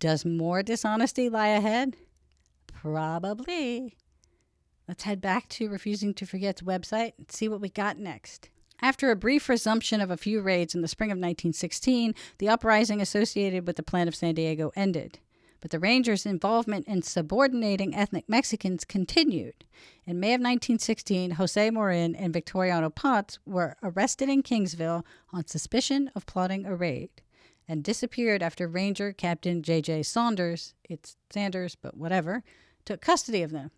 Does more dishonesty lie ahead? Probably. Let's head back to Refusing to Forget's website and see what we got next. After a brief resumption of a few raids in the spring of 1916, the uprising associated with the Plan of San Diego ended. But the Rangers' involvement in subordinating ethnic Mexicans continued. In May of 1916, Jose Morin and Victoriano Ponce were arrested in Kingsville on suspicion of plotting a raid and disappeared after Ranger Captain J.J. Saunders, it's Sanders, but whatever, took custody of them.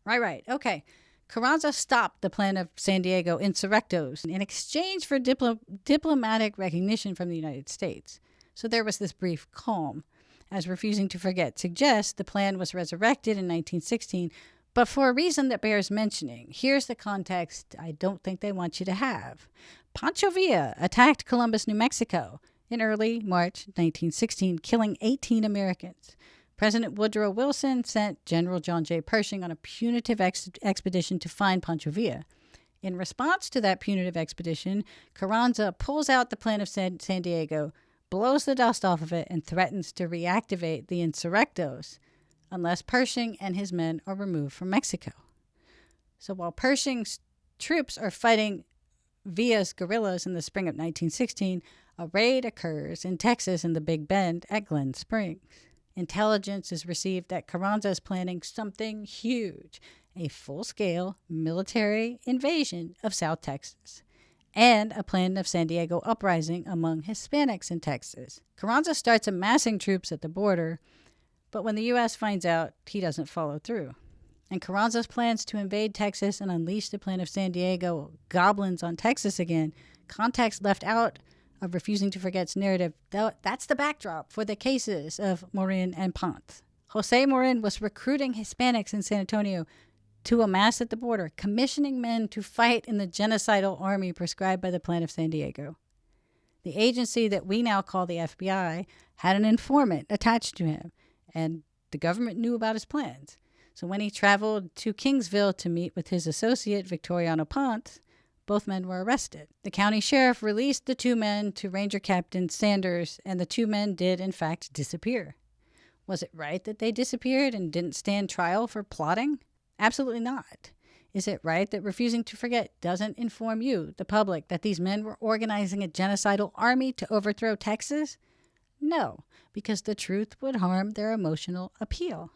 Right, okay. Carranza stopped the Plan of San Diego insurrectos in exchange for diplomatic recognition from the United States. So there was this brief calm. As Refusing to Forget suggests, the plan was resurrected in 1916, but for a reason that bears mentioning. Here's the context I don't think they want you to have. Pancho Villa attacked Columbus, New Mexico in early March 1916, killing 18 Americans. President Woodrow Wilson sent General John J. Pershing on a punitive expedition to find Pancho Villa. In response to that punitive expedition, Carranza pulls out the Plan of San Diego, blows the dust off of it, and threatens to reactivate the insurrectos unless Pershing and his men are removed from Mexico. So while Pershing's troops are fighting Villa's guerrillas in the spring of 1916, a raid occurs in Texas in the Big Bend at Glen Springs. Intelligence is received that Carranza is planning something huge, a full-scale military invasion of South Texas, and a Plan of San Diego uprising among Hispanics in Texas. Carranza starts amassing troops at the border, but when the U.S. finds out, he doesn't follow through. And Carranza's plans to invade Texas and unleash the Plan of San Diego goblins on Texas again, context left out of Refusing to Forget's narrative, that's the backdrop for the cases of Morin and Ponce. Jose Morin was recruiting Hispanics in San Antonio to amass at the border, commissioning men to fight in the genocidal army prescribed by the Plan of San Diego. The agency that we now call the FBI had an informant attached to him, and the government knew about his plans. So when he traveled to Kingsville to meet with his associate, Victoriano Ponce, both men were arrested. The county sheriff released the two men to Ranger Captain Sanders, and the two men did, in fact, disappear. Was it right that they disappeared and didn't stand trial for plotting? Absolutely not. Is it right that Refusing to Forget doesn't inform you, the public, that these men were organizing a genocidal army to overthrow Texas? No, because the truth would harm their emotional appeal.